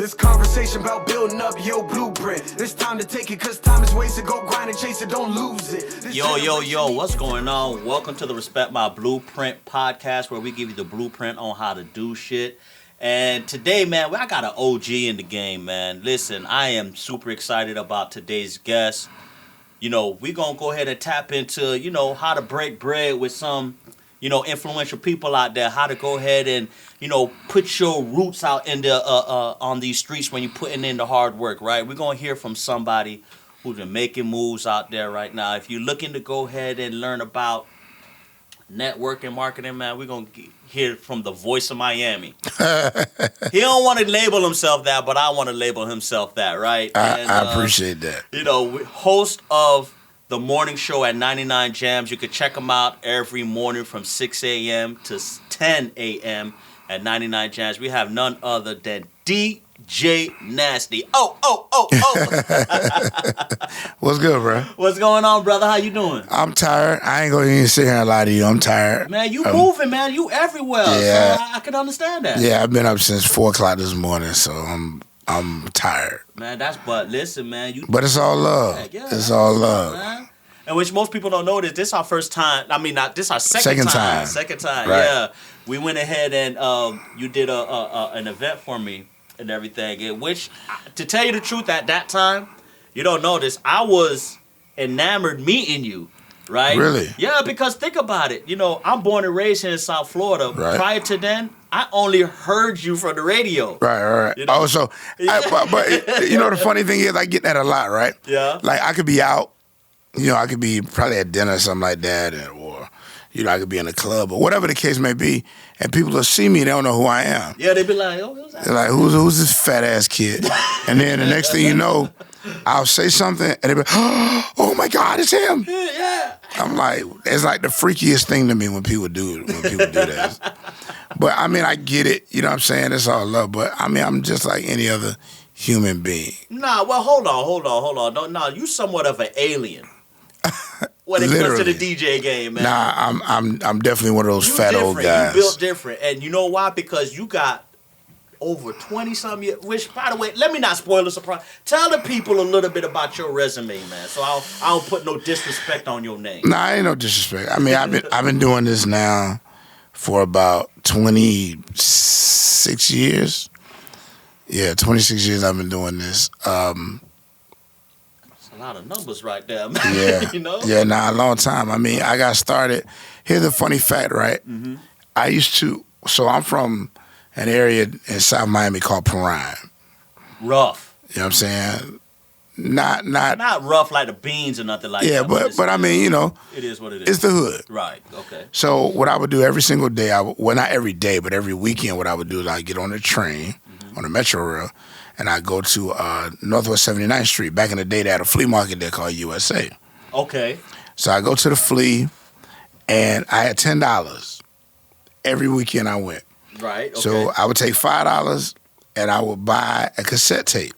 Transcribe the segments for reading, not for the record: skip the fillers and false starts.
This conversation about building up your blueprint. It's time to take it, cause time is wasted. Go grind and chase it, don't lose it. Yo, what's going on? Welcome to the Respect My Blueprint podcast, where we give you the blueprint on how to do shit. And today, man, I got an OG in the game, man. Listen, I am super excited about today's guest. You know, we're going to go ahead and tap into, you know, how to break bread with some, you know, influential people out there, how to go ahead and, you know, put your roots out in the on these streets when you're putting in the hard work, right? We're going to hear from somebody who's been making moves out there right now. If you're looking to go ahead and learn about networking, marketing, man, we're going to hear from the voice of Miami. He don't want to label himself that, but I want to label himself that, right? I appreciate that. You know, host of the morning show at 99 Jams. You can check him out every morning from 6 a.m. to 10 a.m. at 99 Jams. We have none other than DJ Nasty. Oh. What's good, bro? What's going on, brother? How you doing? I'm tired. I ain't gonna even sit here and lie to you. I'm tired. Man, you moving, man. You everywhere. Yeah. So I can understand that. Yeah, I've been up since 4 o'clock this morning, so I'm tired. Man, but listen, man. But it's all love. Yeah, it's all love. Man. And which most people don't know this our first time. I mean, this our second time. Second time, right. Yeah. We went ahead and you did an event for me and everything. In which, to tell you the truth, at that time, you don't know this, I was enamored meeting you, right? Really? Yeah, because think about it. You know, I'm born and raised here in South Florida. Right. Prior to then, I only heard you from the radio. Right. You know? Oh, so, but you know, the funny thing is, I get that a lot, right? Yeah. Like, I could be out, you know, I could be probably at dinner or something like that, or, you know, I could be in a club or whatever the case may be, and people will see me, they don't know who I am. Yeah, they be like, oh, who's that? They're like, who's this fat ass kid? And then the next thing you know, I'll say something, and they be like, oh my God, it's him. Yeah. I'm like, it's like the freakiest thing to me when people do that. But I mean, I get it. You know what I'm saying? It's all love. But I mean, I'm just like any other human being. Nah, well, hold on. No, you somewhat of an alien when it comes to the DJ game, man. Nah, I'm definitely one of those fat old guys. You built different, and you know why? Because you got over 20-something years. Which, by the way, let me not spoil the surprise. Tell the people a little bit about your resume, man. So I don't put no disrespect on your name. Nah, ain't no disrespect. I mean, I've been doing this now for about 26 years. Yeah, 26 years I've been doing this. That's a lot of numbers right there, man. Yeah. You know? Yeah, a long time. I mean, I got started. Here's a funny fact, right? Mm-hmm. I'm from an area in South Miami called Prime. Rough. You know what I'm saying? Not rough like the beans or nothing like that. Yeah, but I mean, you know, it is what it is. It's the hood. Right. Okay. So what I would do every single day, not every day, but every weekend, what I would do is I'd get on the train, on the Metro Rail, and I'd go to Northwest 79th Street. Back in the day, they had a flea market there called USA. Okay. So I go to the flea, and I had $10 every weekend I went. Right. Okay. So I would take $5 and I would buy a cassette tape.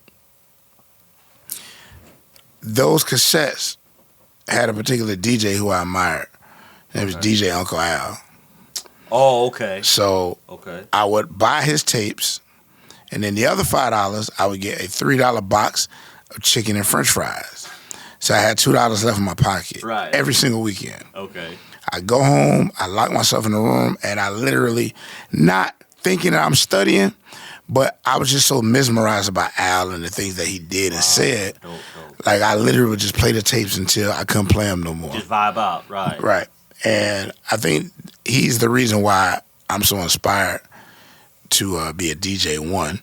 Those cassettes had a particular DJ who I admired. It was DJ Uncle Al. Oh, okay. So I would buy his tapes, and then the other $5 I would get a $3 box of chicken and French fries. So I had $2 left in my pocket. Right. Every single weekend. Okay. I go home, I lock myself in the room, and I literally, not thinking that I'm studying, but I was just so mesmerized by Al and the things that he did and said. Dope. Like, I literally would just play the tapes until I couldn't play them no more. Just vibe out, right. Right. And I think he's the reason why I'm so inspired to be a DJ, one,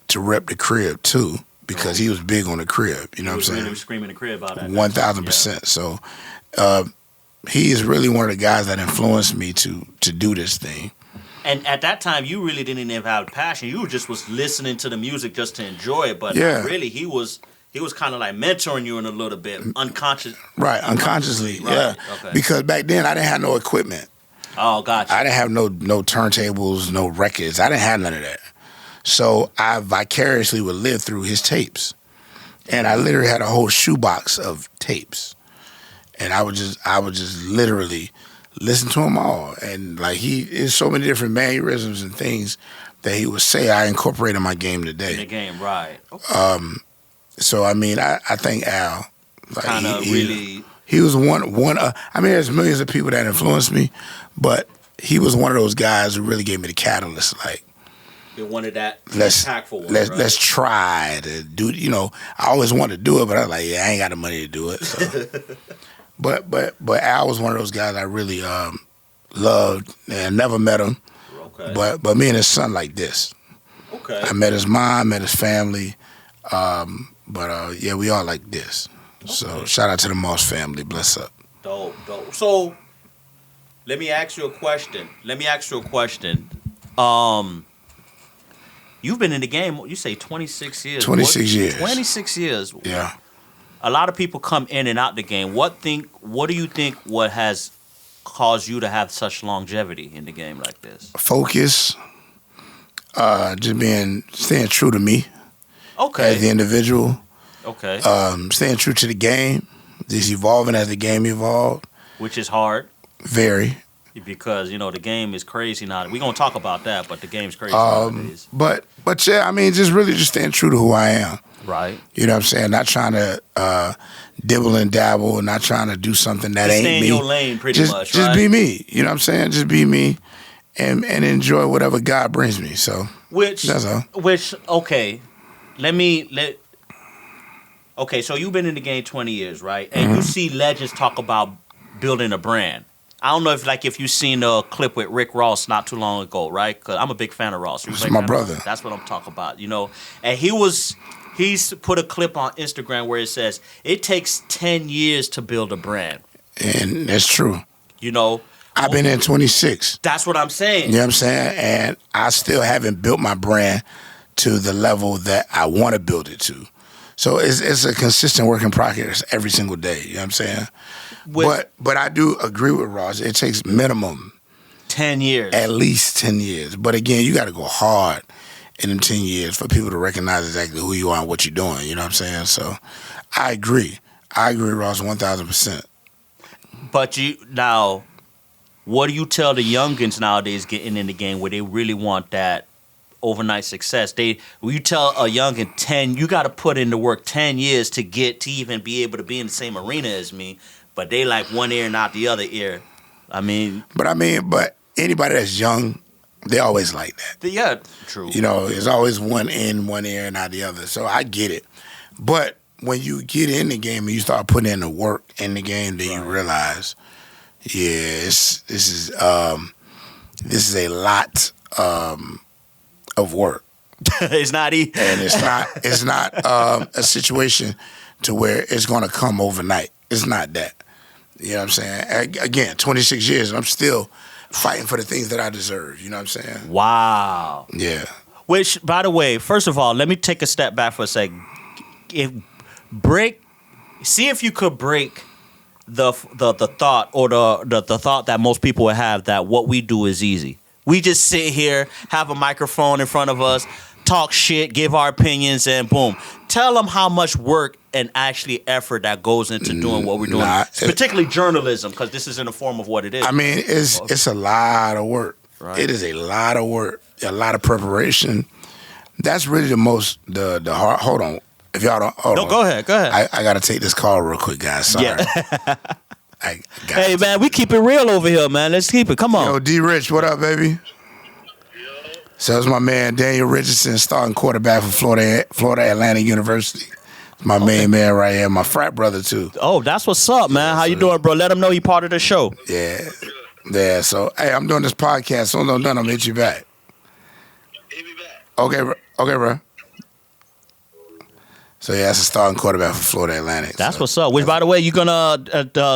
to rep the crib, two, because he was big on the crib. You know what I'm saying? He was screaming the crib about that. 1,000%. So he is really one of the guys that influenced me to do this thing. And at that time, you really didn't even have passion. You just was listening to the music just to enjoy it. But really, he was kind of like mentoring you in a little bit, unconscious. Right, unconsciously, right. yeah. Okay. Because back then, I didn't have no equipment. Oh, gotcha. I didn't have no turntables, no records. I didn't have none of that. So I vicariously would live through his tapes. And I literally had a whole shoebox of tapes. And I would just literally listen to them all. And like there's so many different mannerisms and things that he would say I incorporate in my game today. In the game, right? Okay. So I mean, I think Al, like, Kind of really. he was one. I mean, there's millions of people that influenced me, but he was one of those guys who really gave me the catalyst. Like, You're one of that let's impactful ones, let's try to do. You know, I always wanted to do it, but I was like, yeah, I ain't got the money to do it. So. but Al was one of those guys I really loved, and never met him. Okay. But me and his son like this. Okay. I met his mom, met his family, yeah, we all like this. Okay. So shout out to the Moss family. Bless up. Dope. So let me ask you a question. You've been in the game, you say 26 years. 26 years. 26 years. Yeah. A lot of people come in and out the game. What do you think what has caused you to have such longevity in the game like this? Focus. Just staying true to me. Okay. As the individual. Okay. Staying true to the game. Just evolving as the game evolved. Which is hard. Very. Because, the game is crazy now. We're going to talk about that, but the game's crazy nowadays. But yeah, I mean, just really just staying true to who I am. Right. You know what I'm saying? Not trying to dibble and dabble, not trying to do something that just ain't stay in me. your lane pretty much, right? Just be me. You know what I'm saying? Just be me and enjoy whatever God brings me. So that's all. Okay. Okay, so you've been in the game 20 years, right? And you see legends talk about building a brand. I don't know if you've seen a clip with Rick Ross not too long ago, right? Because I'm a big fan of Ross. He's my brother. That's what I'm talking about, And he's put a clip on Instagram where it says, it takes 10 years to build a brand. And that's true. I've been in 26. That's what I'm saying. You know what I'm saying? And I still haven't built my brand to the level that I want to build it to. So it's a consistent work in progress every single day. You know what I'm saying? But I do agree with Ross. It takes minimum 10 years. At least 10 years. But again, you got to go hard in them 10 years for people to recognize exactly who you are and what you're doing. You know what I'm saying? So I agree. Ross, 1,000%. But now, what do you tell the youngins nowadays getting in the game where they really want that overnight success? You tell a youngin you got to put in the work 10 years to even be able to be in the same arena as me, but they like one ear and not the other ear. But anybody that's young, they always like that. Yeah, true. There's always one in, one ear and not the other. So I get it. But when you get in the game and you start putting in the work in the game, then you realize, yeah, this is a lot of work. It's not easy. And it's not a situation to where it's going to come overnight. It's not that. You know what I'm saying? Again, 26 years, and I'm still fighting for the things that I deserve. You know what I'm saying? Wow. Yeah. Which, by the way, first of all, let me take a step back for a second. See if you could break the thought or the thought that most people would have that what we do is easy. We just sit here, have a microphone in front of us, talk shit, give our opinions, and boom. Tell them how much work and actually effort that goes into doing what we're doing, particularly journalism, because this is in the form of what it is. I mean, it's a lot of work. Right. It is a lot of work, a lot of preparation. That's really the hard. Hold on. If y'all don't, hold on. Go ahead. I got to take this call real quick, guys. Sorry. Yeah. Hey, man, we keep it real over here, man. Let's keep it. Come on. Yo, D. Rich, what up, baby? So it's my man Daniel Richardson, starting quarterback for Florida Atlantic University. It's my main man right here, my frat brother too. Oh, that's what's up, man. How you doing, bro? Let them know you part of the show. Yeah. So hey, I'm doing this podcast. So I'm done. I'm gonna hit you back. Hit me back. Okay, bro. So yeah, that's a starting quarterback for Florida Atlantic. That's what's up. Which, by the way, you're gonna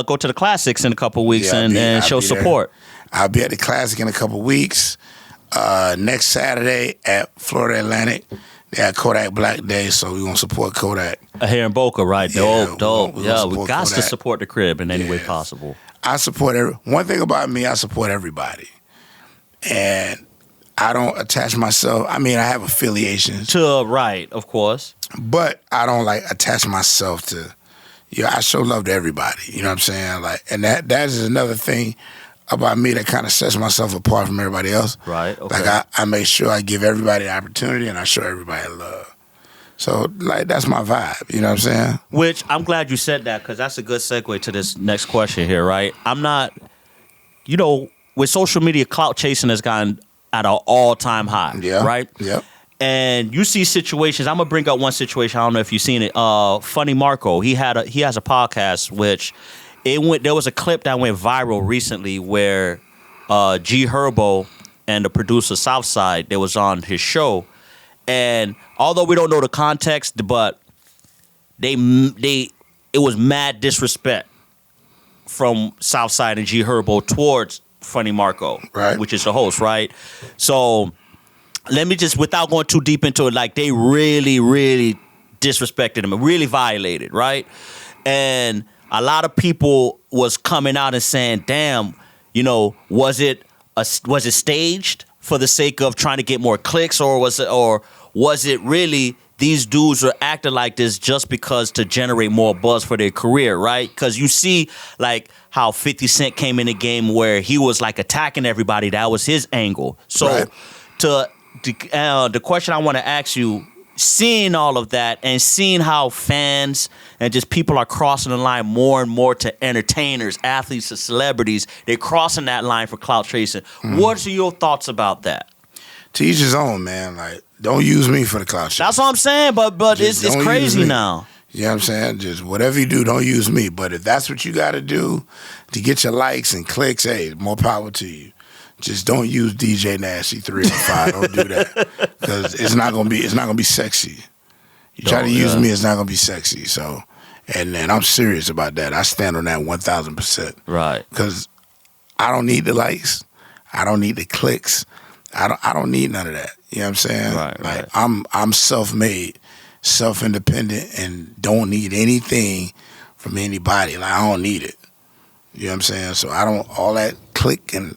go to the Classics in a couple of weeks and show support. I'll be at the Classic in a couple of weeks. Next Saturday at Florida Atlantic, they have Kodak Black Day, so we're gonna support Kodak. Here in Boca, right? Dope. We got Kodak. to support the crib in any way possible. I support one thing about me, I support everybody. And I don't attach myself. I mean, I have affiliations. Right, of course. But I don't attach myself to, I show love to everybody. You know what I'm saying? And that is another thing about me that kind of sets myself apart from everybody else. Right. Okay. Like I make sure I give everybody the opportunity and I show everybody love. So like that's my vibe. You know what I'm saying? Which I'm glad you said that because that's a good segue to this next question here, right? I'm not, with social media, clout chasing has gotten at an all-time high, Yeah. right? Yep. And you see situations. I'm gonna bring up one situation. I don't know if you've seen it. Funny Marco. He has a podcast which there was a clip that went viral recently where G Herbo and the producer Southside, they was on his show, and although we don't know the context, but it was mad disrespect from Southside and G Herbo towards Funny Marco, Right. which is the host, right? So let me just, without going too deep into it, like they really, really disrespected him and really violated, right? And a lot of people was coming out and saying, "Damn, was it staged for the sake of trying to get more clicks, or was it really these dudes were acting like this just because to generate more buzz for their career, right?" Because you see, like how 50 Cent came in the game where he was like attacking everybody. That was his angle. So Right. the question I want to ask you, seeing all of that and seeing how fans and just people are crossing the line more and more to entertainers, athletes, to celebrities, they're crossing that line for clout chasing. What are your thoughts about that? To each his own, man. Like, don't use me for the clout shit. That's what I'm saying, but Just it's don't use crazy me. now. You know what I'm saying? Just whatever you do, don't use me. But if that's what you got to do to get your likes and clicks, hey, more power to you. Just don't use DJ Nasty 305. Don't do that because it's not gonna be sexy. You try to use me, it's not gonna be sexy. So, and I'm serious about that. I stand on that 1,000%. Right. Because I don't need the likes, I don't need the clicks, I don't need none of that. You know what I'm saying? Right, like right. I'm self-made, self-independent, and don't need anything from anybody. Like I don't need it. You know what I'm saying? So I don't all that click and.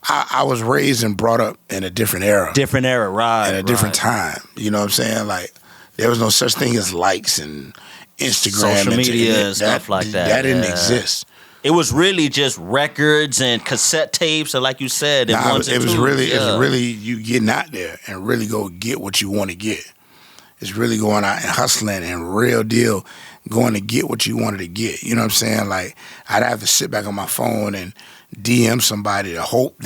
I was raised and brought up in a different era. Different era, right. At a different time. You know what I'm saying? Like, there was no such thing as likes and Instagram. Social media and stuff like that. That didn't yeah. exist. It was really just records and cassette tapes, and like you said, Nah, ones and it was twos. really, Yeah. it's really you getting out there and really go get what you want to get. It's really going out and hustling and real deal going to get what you wanted to get. You know what I'm saying? Like, I'd have to sit back on my phone and DM somebody to hope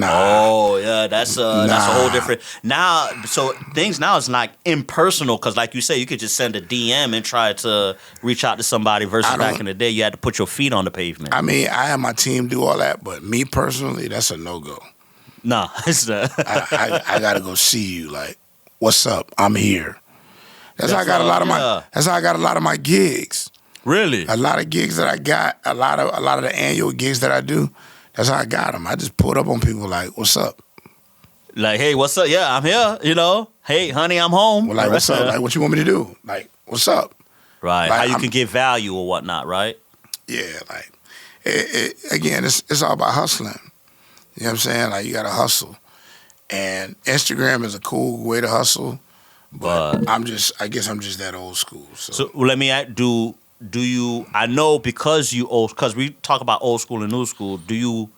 Oh yeah, that's a whole different now. So things now is like impersonal because, like you say, you could just send a DM and try to reach out to somebody. Versus back in the day, you had to put your feet on the pavement. I mean, I have my team do all that, but me personally, that's a no go. Nah, it's not. I gotta go see you. Like, what's up? I'm here. That's how I got a lot of my. That's how I got a lot of my gigs. Really? A lot of gigs that I got, a lot of the annual gigs that I do, that's how I got them. I just pulled up on people like, what's up? Like, hey, what's up? Yeah, I'm here, Hey, honey, I'm home. Well, like, what's up? Like, what you want me to do? Like, what's up? Right, like, how you can get value or whatnot, right? Yeah, like, again, it's all about hustling. You know what I'm saying? Like, you got to hustle. And Instagram is a cool way to hustle, but I guess I'm just that old school. So let me ask, do you, I know because we talk about old school and new school, do you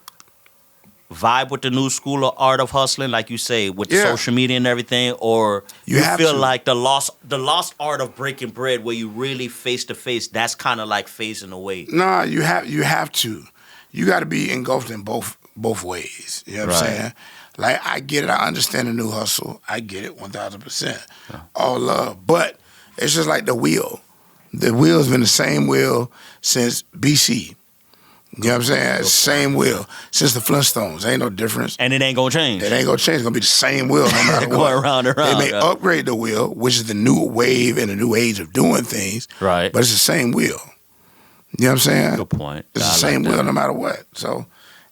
vibe with the new school of art of hustling, like you say, with social media and everything, or you feel like the lost art of breaking bread where you really face to face, that's kind of like phasing away? Nah, you have to. You got to be engulfed in both ways. You know what I'm saying? Like, I get it. I understand the new hustle. I get it 1,000%. All love. But it's just like the wheel. The wheel's been the same wheel since BC. You know what I'm saying? Same wheel since the Flintstones. Ain't no difference. And it ain't gonna change. It ain't gonna change. It's gonna be the same wheel no matter what. Going round and round. They may upgrade the wheel, which is the new wave and the new age of doing things. Right. But it's the same wheel. You know what I'm saying? Good point. It's the same wheel no matter what. So,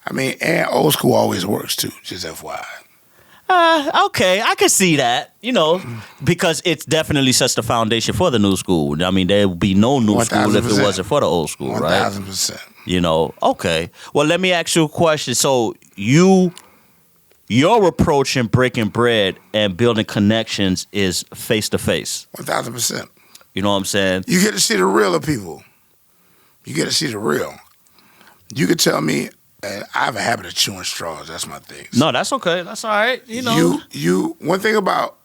I mean, and old school always works too, just FYI. Okay, I can see that, because it definitely sets the foundation for the new school. I mean, there would be no new school if it wasn't for the old school, right? 1,000%. Okay. Well, let me ask you a question. So your approach in breaking bread and building connections is face-to-face. 1,000%. You know what I'm saying? You get to see the real of people. You get to see the real. You could tell me And I have a habit of chewing straws. That's my thing. No, that's okay. That's all right. You know. You one thing about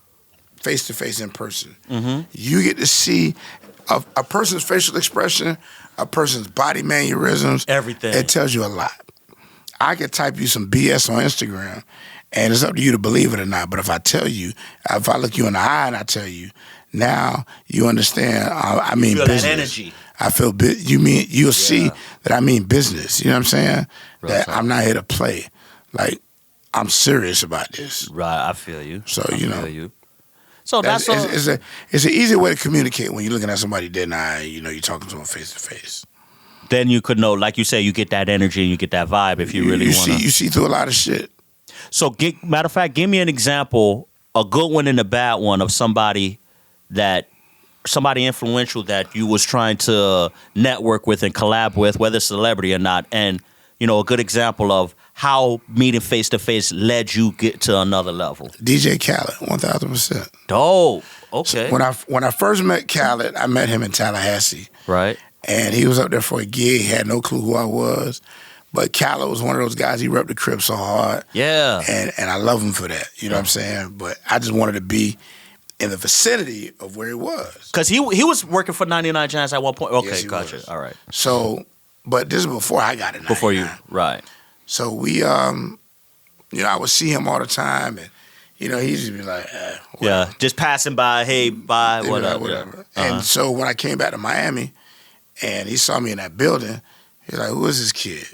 face-to-face in person, you get to see a person's facial expression, a person's body mannerisms. Everything. It tells you a lot. I could type you some BS on Instagram, and it's up to you to believe it or not. But if I tell you, if I look you in the eye and I tell you, now you understand. I mean, feel business. that energy. I feel you'll see that I mean business. You know what I'm saying? That I'm not here to play. Like, I'm serious about this. Right, I feel you. So I you know. feel you. So that's it's an easy way to communicate when you're looking at somebody dead in the eye. You know, you're talking to them face to face. Then you could know, like you say, you get that energy and you get that vibe if you really want to. You see through a lot of shit. So, matter of fact, give me an example, a good one and a bad one of somebody influential that you was trying to network with and collab with, whether it's celebrity or not, and you know, a good example of how meeting face to face led you get to another level. DJ Khaled, 1,000%. Dope. Okay. So when I first met Khaled, I met him in Tallahassee. Right. And he was up there for a gig. He had no clue who I was. But Khaled was one of those guys, he repped the crib so hard. Yeah. And I love him for that. You know what I'm saying? But I just wanted to be in the vicinity of where he was. Because he was working for 99 Jams at one point. Okay, Yes, he gotcha. was. All right. So, but this is before I got it. Before you, right. So we, I would see him all the time. And, he'd just be like, yeah, just passing by, hey, bye, whatever. Yeah. And so when I came back to Miami and he saw me in that building, he was like, who is this kid?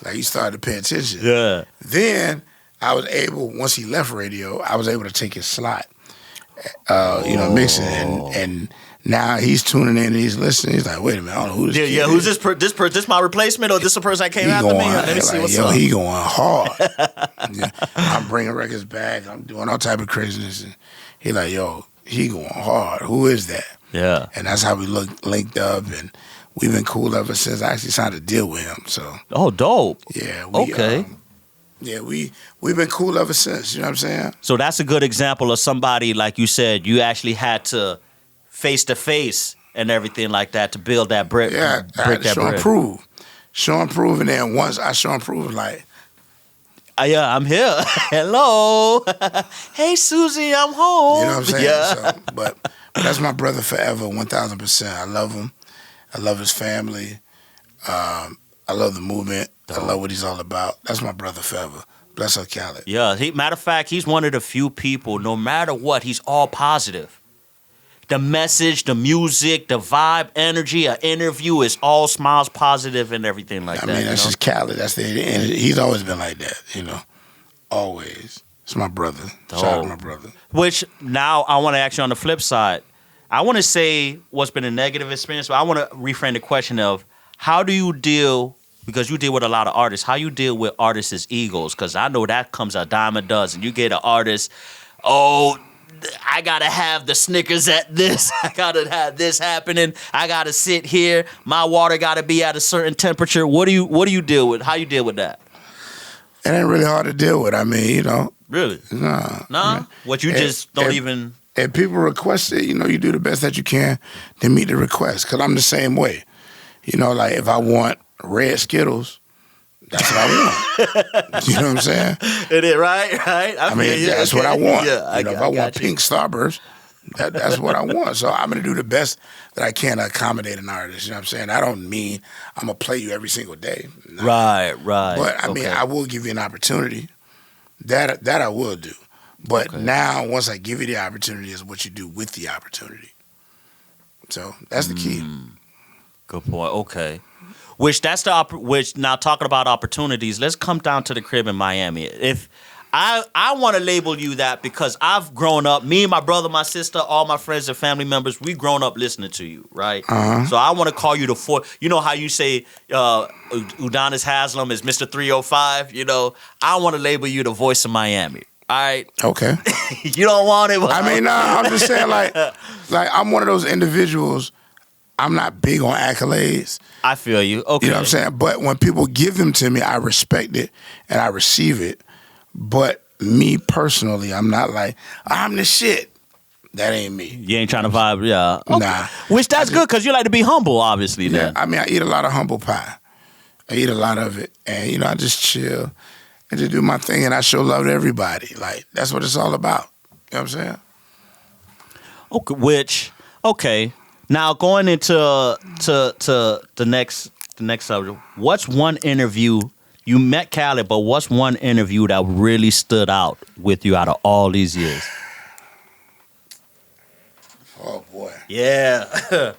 Like, he started to pay attention. Yeah. Then I was able, once he left radio, I was able to take his slot, mixing. And now he's tuning in and he's listening. He's like, wait a minute, I don't know who this kid yeah, is. who's this my replacement or this the person that came after me? Let me see what's up. He going hard. Yeah. I'm bringing records back. I'm doing all type of craziness. And he like, yo, he going hard. Who is that? Yeah. And that's how we linked up, and we've been cool ever since. I actually signed a deal with him. So. Oh, dope. Yeah. Okay. We've been cool ever since. You know what I'm saying? So that's a good example of somebody, like you said, you actually had to face to face and everything like that to build that brick. Yeah, I had to show and prove. And then once I show and prove, like, yeah, I'm here. Hello. Hey, Susie, I'm home. You know what I'm saying? Yeah. So, but that's my brother forever, 1,000%. I love him. I love his family. I love the movement. I love what he's all about. That's my brother forever. Bless her, Khaled. Yeah, matter of fact, he's one of the few people, no matter what, he's all positive. The message, the music, the vibe, energy, an interview is all smiles, positive, and everything like that. I mean, that's just Khaled. That's and he's always been like that, Always. It's my brother. Shout out to my brother. Which, now I want to ask you on the flip side. I want to say what's been a negative experience, but I want to reframe the question of how do you deal, because you deal with a lot of artists, how you deal with artists' egos? Because I know that comes a dime a dozen. You get an artist, I gotta have the Snickers at this. I gotta have this happening. I gotta sit here. My water gotta be at a certain temperature. What do you deal with? How you deal with that? It ain't really hard to deal with. I mean, Really? Nah. What you just don't even. If people request it, you do the best that you can to meet the request. Because I'm the same way. Like if I want red Skittles, that's what I want. You know what I'm saying? It is, right? I mean, that's what I want. Yeah, if I want pink Starburst, that's what I want. So I'm going to do the best that I can to accommodate an artist. You know what I'm saying? I don't mean I'm going to play you every single day. No. Right. But, I mean, I will give you an opportunity. That I will do. But now, once I give you the opportunity, is what you do with the opportunity. So that's the key. Good point. Okay. Which now talking about opportunities, let's come down to the crib in Miami. If I want to label you that because I've grown up, me, my brother, my sister, all my friends and family members, we grown up listening to you, right? Uh-huh. So I want to call you you know how you say Udonis Haslam is Mr. 305, I want to label you the voice of Miami. All right. Okay. You don't want it. I mean, I'm just saying, like I'm one of those individuals. I'm not big on accolades. I feel you. Okay. You know what I'm saying? But when people give them to me, I respect it and I receive it. But me personally, I'm not like, I'm the shit. That ain't me. You ain't trying to vibe, yeah. Okay. Nah. Which that's good because you like to be humble, obviously. Yeah. Then. I mean, I eat a lot of humble pie. I eat a lot of it, and I just chill and just do my thing, and I show love to everybody. Like that's what it's all about. You know what I'm saying? Okay. Now going into to the next subject. What's one interview you met Khaled? But what's one interview that really stood out with you out of all these years? Oh boy, Yeah, the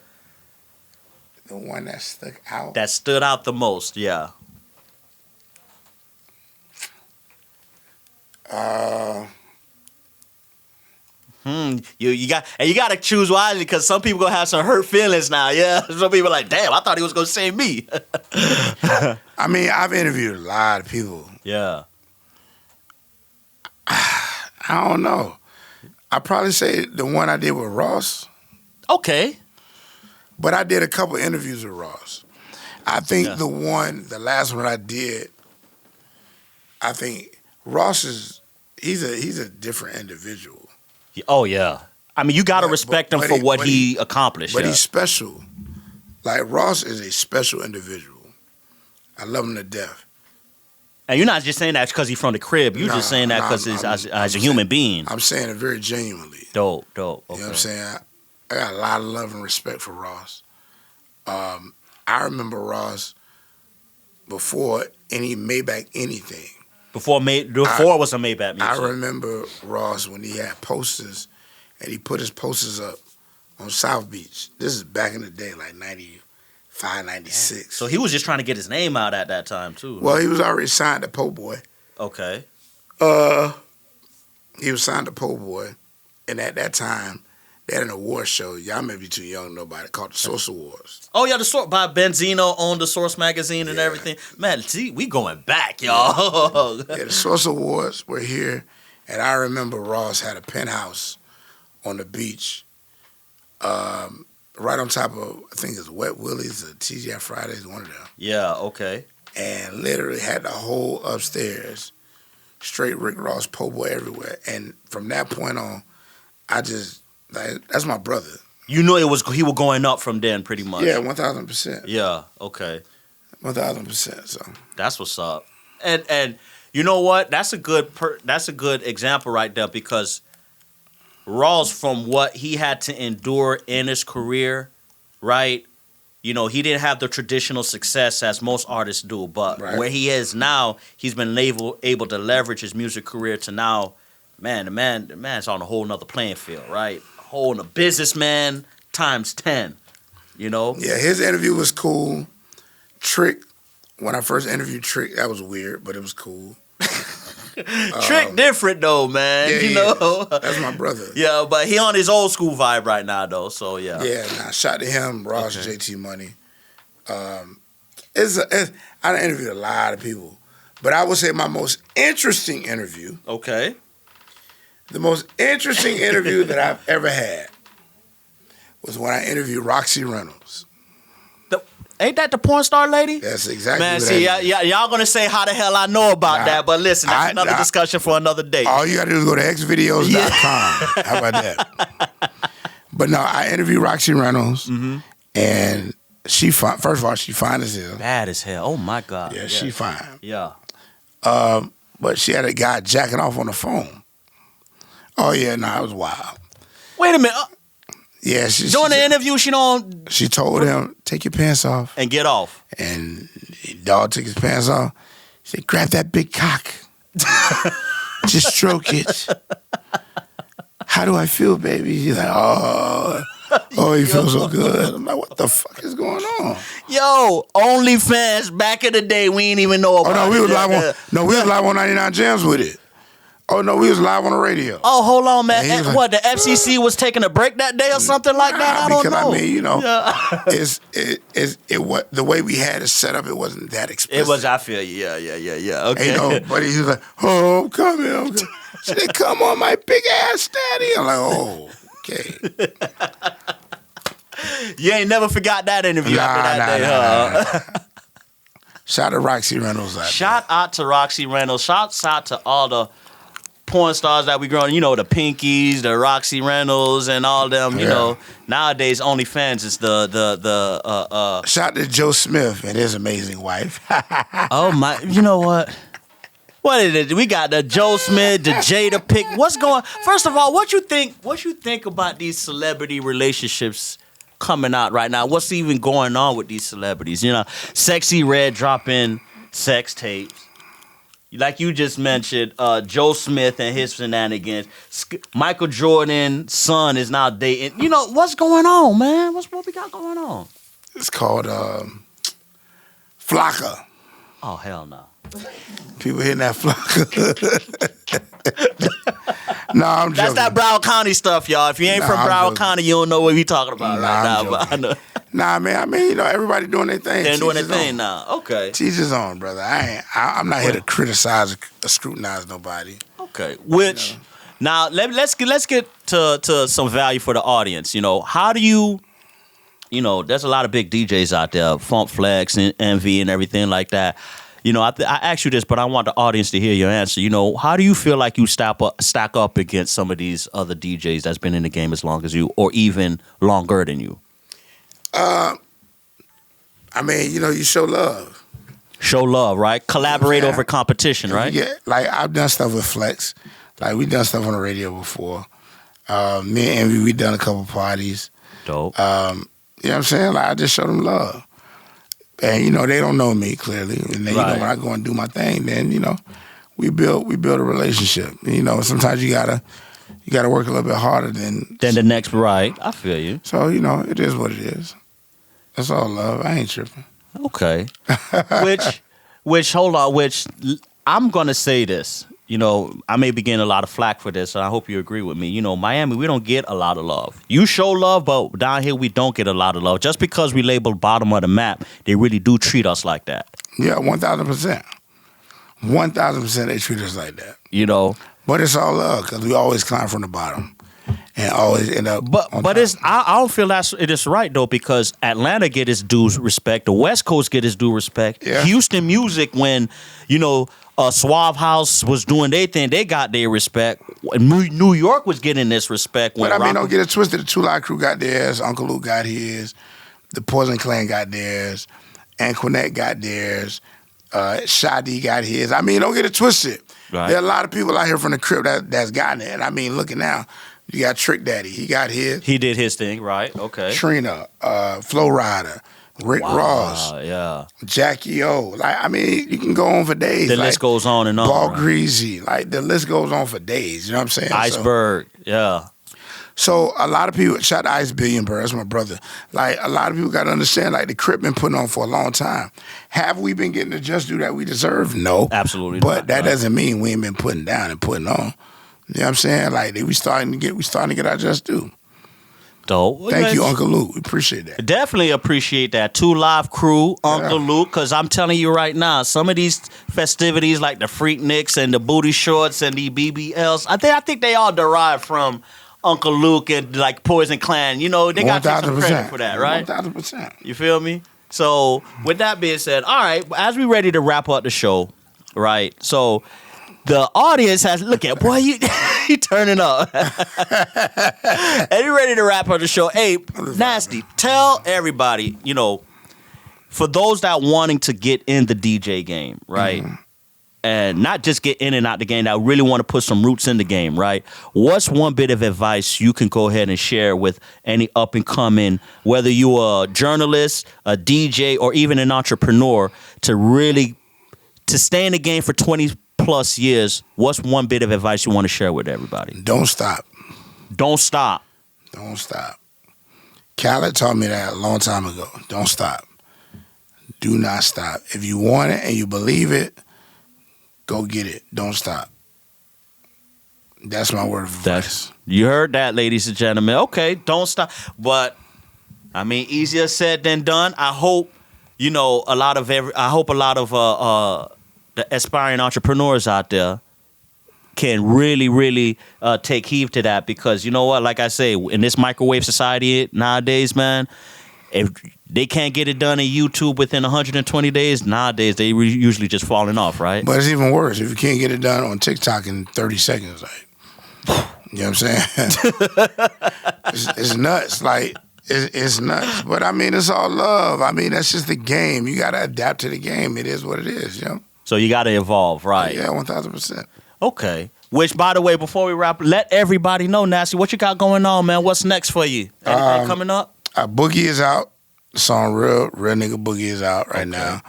one that stuck out. that stood out the most. Yeah. You got to choose wisely because some people gonna have some hurt feelings now. Yeah, some people are like, damn, I thought he was gonna say me. I mean, I've interviewed a lot of people. Yeah. I don't know. I'd probably say the one I did with Ross, Okay. but I did a couple interviews with Ross. I think Yeah. the last one I did, I think Ross he's a different individual. Oh yeah. I mean, you got to But- respect him but for he- what but he accomplished. But Yeah. he's special. Like Ross is a special individual. I love him to death. And you're not just saying that because he's from the crib. You're Nah, just saying that nah, because I'm- as a I'm human being. I'm saying it very genuinely. Dope. Okay. You know what I'm saying? I got a lot of love and respect for Ross. I remember Ross before any Maybach anything. Before it was a Maybach music. I remember Ross when he had posters and he put his posters up on South Beach. This is back in the day, like 95, 96. So he was just trying to get his name out at that time too. Well, he was already signed to Po' Boy. Okay. He was signed to Po' Boy. And at that time, they had an award show. Y'all may be too young to know about it, called the Source Awards. Oh yeah, the Source by Benzino on the Source magazine and Yeah. everything. Man, see, we going back, y'all. Yeah, the Source Awards were here. And I remember Ross had a penthouse on the beach, right on top of, I think it's Wet Willie's or TGI Fridays, one of them. Yeah. Okay. And literally had the whole upstairs, straight Rick Ross, Po' Boy everywhere. And from that point on, that's my brother. You knew he was going up from then, pretty much. Yeah, 1,000%. Yeah. Okay. 1,000%. So That's what's up. And you know what? That's a good example right there because Ross, from what he had to endure in his career, right? You know, he didn't have the traditional success as most artists do, but Right. where he is now, he's been able to leverage his music career to now, the man's on a whole nother playing field, right? Whole nother businessman times 10, you know? yeah, his interview was cool. Trick, when I first interviewed Trick, that was weird, but it was cool. Trick different though, man. Yeah, you he know? is. That's my brother. Yeah, but he on his old school vibe right now though, so yeah. Yeah, nah, shout to him, Ross, Okay. JT Money. I done interviewed a lot of people, but I would say my most interesting interview, Okay. the most interesting interview that I've ever had was when I interviewed Roxy Reynolds. Ain't that the porn star lady? That's exactly Man, what see, that is. y'all gonna say how the hell I know about Nah, that, but listen, that's another nah. discussion for another day. All you gotta do is go to xvideos.com. How about that? But no, I interviewed Roxy Reynolds, and she fine. First of all, she fine as hell. Bad as hell. Oh my God. Yeah, she fine. Yeah. But she had a guy jacking off on the phone. Oh yeah, it was wild. Wait a minute. Yeah, During the interview, she don't she told him, take your pants off. and get off. And the dog took his pants off. She said, grab that big cock. Just stroke it. How do I feel, baby? He's like, oh, he feels so good. I'm like, what the fuck is going on? Yo, OnlyFans back in the day, we ain't even know about. Oh no, we was it. live on. We was live on 99 Jams with it. Oh no, we was live on the radio. Oh, hold on, man. And he was like, What, the FCC was taking a break that day or something like that? I don't because know. I mean, Yeah. what the way we had it set up, it wasn't that explicit. It was, I feel you. Yeah. Okay. But he was like, oh, I'm coming. She said, come on, my big ass daddy. I'm like, oh, okay. You ain't never forgot that interview after that day, huh? Nah. Shout out to Roxy Reynolds. Shout out to Roxy Reynolds. Shouts out to all the porn stars that we growing, the Pinkies, the Roxy Reynolds, and all them. Nowadays OnlyFans is the Shout out to Joe Smith and his amazing wife. oh my, you know what? What is it? We got the Joe Smith, the Jada Pick. What's going? First of all, what you think about these celebrity relationships coming out right now? What's even going on with these celebrities? Sexy Red dropping sex tapes. Like you just mentioned, Joe Smith and his shenanigans. Michael Jordan's son is now dating. What's going on, man? What we got going on? It's called Flocka. Oh, hell no. People hitting that Flocka. No, I'm joking. That's that Broward County stuff, y'all. If you ain't from Broward County, you don't know what we talking about right now. But I know. Nah, man. I mean, everybody doing their thing. They're doing their thing now. Okay. Teach his own, brother. I'm not here to criticize or scrutinize nobody. Okay. Which now let's get to some value for the audience. How do you? There's a lot of big DJs out there, Funk Flex and Envy and everything like that. I asked you this, but I want the audience to hear your answer. How do you feel like you stack up against some of these other DJs that's been in the game as long as you, or even longer than you? I mean, you show love. Show love, right? Collaborate over competition, right? Yeah, like I've done stuff with Flex. Like we done stuff on the radio before. Me and Envy, we done a couple parties. Dope. You know what I'm saying? Like I just show them love. And they don't know me clearly. And then when I go and do my thing, then we build a relationship. Sometimes you gotta work a little bit harder than the next. Right, I feel you. So it is what it is. That's all love. I ain't tripping. Okay. Which hold on. Which I'm gonna say this. I may be getting a lot of flack for this, and I hope you agree with me. Miami, we don't get a lot of love. You show love, but down here we don't get a lot of love. Just because we label bottom of the map, they really do treat us like that. Yeah, 1,000%. 1,000% they treat us like that. But it's all love because we always climb from the bottom and always end up. But I don't feel it is right though, because Atlanta get its due respect, the West Coast get its due respect. Yeah. Houston music, when Suave House was doing their thing, they got their respect. New York was getting this respect. But I mean, don't get it twisted. The Two Live Crew got theirs. Uncle Luke got his. The Poison Clan got theirs. Anquinette got theirs. Shadi got his. I mean, don't get it twisted. Right. There are a lot of people out here from the crib that's gotten it. I mean, look at now. You got Trick Daddy. He got his. He did his thing, right? Okay. Trina, Flo Rida, Rick Ross, Jackie O. You can go on for days. The list goes on and on. Ball right? Greasy. The list goes on for days. You know what I'm saying? Iceberg, So a lot of people, shout out to Ice Billion Bird, that's my brother. A lot of people got to understand, the Crip been putting on for a long time. Have we been getting the just due that we deserve? No. Absolutely But not, that doesn't mean we ain't been putting down and putting on. You know what I'm saying? We starting to get our just due. Dope. Thank you, Uncle Luke. We appreciate that. Definitely appreciate that. Two Live Crew, Uncle Luke, because I'm telling you right now, some of these festivities like the Freakniks and the Booty Shorts and the BBLs, I think they all derive from Uncle Luke and Poison Clan. They got to take some credit for that, right? 1,000%. You feel me? So with that being said, all right, as we ready to wrap up the show, right? So the audience has you turning up. And you ready to wrap up the show. Hey, Nasty, tell everybody, for those that wanting to get in the DJ game, right? Mm-hmm. And not just get in and out the game, that really want to put some roots in the game, right? What's one bit of advice you can go ahead and share with any up and coming, whether you're a journalist, a DJ, or even an entrepreneur, to stay in the game for 20 plus years? What's one bit of advice you want to share with everybody? Don't stop. Don't stop. Don't stop. Khaled taught me that a long time ago. Don't stop. Do not stop. If you want it and you believe it, go get it. Don't stop. That's my word of advice. You heard that, ladies and gentlemen. Okay, don't stop. But easier said than done. I hope a lot of the aspiring entrepreneurs out there can really, really take heed to that, because you know what? Like I say, in this microwave society nowadays, man, if they can't get it done in YouTube within 120 days, nowadays they usually just falling off, right? But it's even worse if you can't get it done on TikTok in 30 seconds. Like, you know what I'm saying? it's nuts. Like, it's nuts. But I mean, it's all love. I mean, that's just the game. You got to adapt to the game. It is what it is, you know? So you got to evolve, right? Yeah, 1,000%. Okay. Which, by the way, before we wrap, let everybody know, Nasty, what you got going on, man? What's next for you? Anything coming up? Boogie is out. The song Real Nigga Boogie is out right now.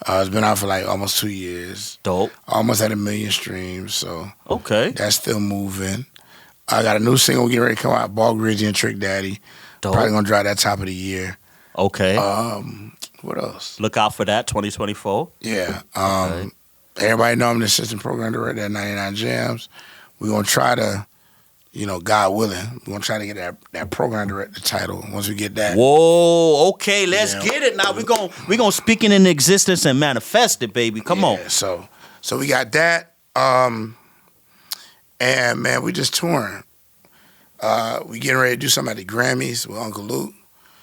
It's been out for like almost 2 years. Dope. Almost at 1 million streams, so okay, that's still moving. I got a new single getting ready to come out, Ball Gridgy and Trick Daddy. Dope. Probably gonna drop that top of the year. Okay. What else? Look out for that, 2024. Yeah. Everybody know I'm the assistant program director at 99 Jams. We're gonna try to, you know, God willing, we're gonna try to get that program director title once we get that. Whoa, okay, let's get it now. We're gonna speak it into existence and manifest it, baby. Come on. So we got that. And man, we just touring. We getting ready to do something at the Grammys with Uncle Luke.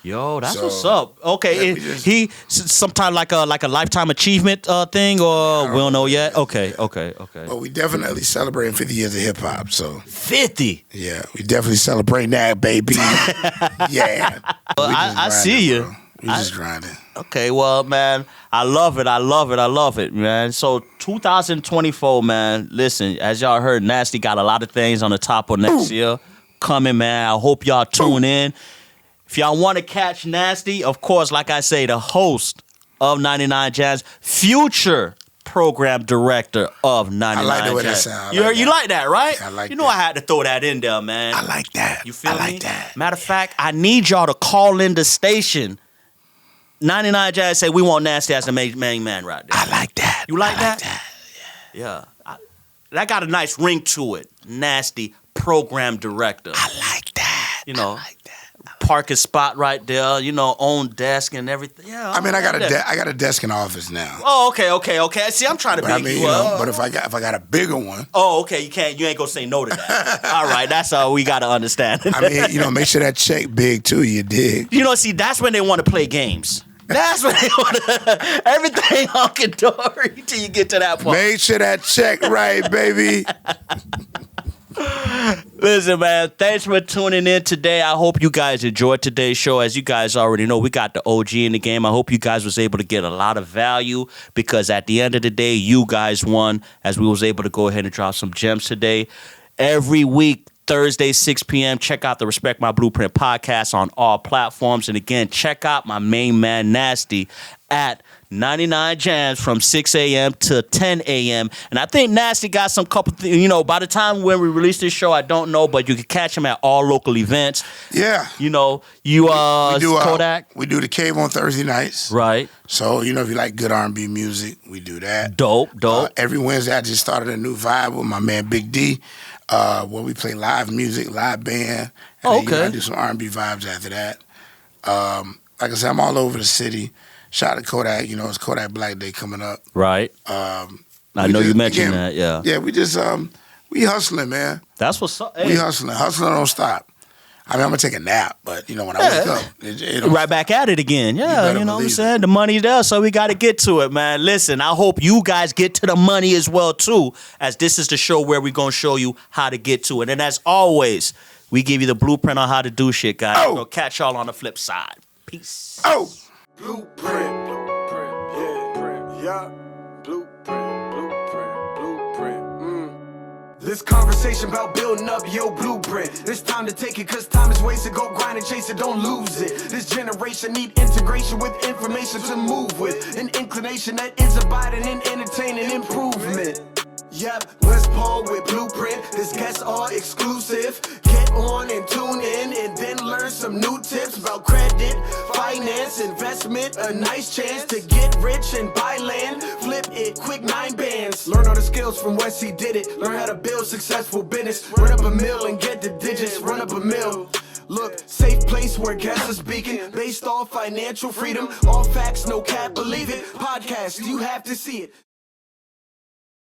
Yo, that's So, what's up. Okay, yeah, he sometime like a lifetime achievement thing, or we don't know yet. Okay. But we definitely celebrating 50 years of hip hop. So 50. yeah, we definitely celebrating that, baby. Yeah. Well, I see you. Bro. We just grinding. Okay, well, man, I love it, man. So 2024, man. Listen, as y'all heard, Nasty got a lot of things on the top of next year coming, man. I hope y'all tune in. If y'all want to catch Nasty, of course, like I say, the host of 99 Jams, future program director of 99 I like the way that Jams. sounds. You like that, right? Yeah, I like you know that. I had to throw that in there, man. I like that. You feel me? I like that. Matter of fact, I need y'all to call in the station. 99 Jazz say we want Nasty as the main man right there. I like that. You like I that? Yeah. That got a nice ring to it. Nasty program director. I like that. You know, I like that. parking spot right there, you know, own desk and everything. Yeah. I mean, I got that. a desk in the office now. Oh, okay. See, I'm trying to But I make mean, you up. but if I got a bigger one, Oh, okay. You ain't gonna say no to that. All right, that's all we gotta understand. I mean, you know, make sure that check big too. You dig? You know, see, that's when they want to play games. That's when they want to everything honky dory till you get to that point. Make sure that check right, baby. Listen, man, thanks for tuning in today. I hope you guys enjoyed today's show. As you guys already know, we got the OG in the game. I hope you guys was able to get a lot of value because at the end of the day, you guys won as we was able to go ahead and drop some gems today. Every week, Thursday, 6 p.m., check out the Respect My Blueprint podcast on all platforms. And again, check out my main man, Nasty, at 99 Jams from 6 a.m. to 10 a.m. And I think Nasty got some couple things, you know, by the time when we release this show, I don't know, but you can catch him at all local events. Yeah. You know, we do Kodak. We do the Cave on Thursday nights. Right. So, you know, if you like good R&B music, we do that. Dope. Every Wednesday, I just started a new vibe with my man Big D, where we play live music, live band. And then, you know, I do some R&B vibes after that. Like I said, I'm all over the city. Shout out to Kodak. You know, it's Kodak Black Day coming up. Right. I know you mentioned that, yeah. Yeah, we just, we hustling, man. That's what's up. Hey. We hustling. Hustling don't stop. I mean, I'm going to take a nap, but, you know, when I wake up, it don't right back at it again. Yeah, you know what I'm saying? The money's there, so we got to get to it, man. Listen, I hope you guys get to the money as well, too, as this is the show where we're going to show you how to get to it. And as always, we give you the blueprint on how to do shit, guys. We'll catch y'all on the flip side. Peace. Blueprint, yeah. Blueprint. This conversation about building up your blueprint. It's time to take it, cause time is wasted. Go grind and chase it, don't lose it. This generation need integration with information to move with. An inclination that is abiding in entertaining improvement. Yep, West Paul with Blueprint. This guests are exclusive. Get on and tune in and then learn some new tips about credit, finance, investment. A nice chance to get rich and buy land. Flip it, quick 9 bands. Learn all the skills from Wes, he did it. Learn how to build successful business. Run up a mill and get the digits. Run up a mill. Look, safe place where guests are speaking. Based off financial freedom. All facts, no cap, believe it. Podcast, you have to see it.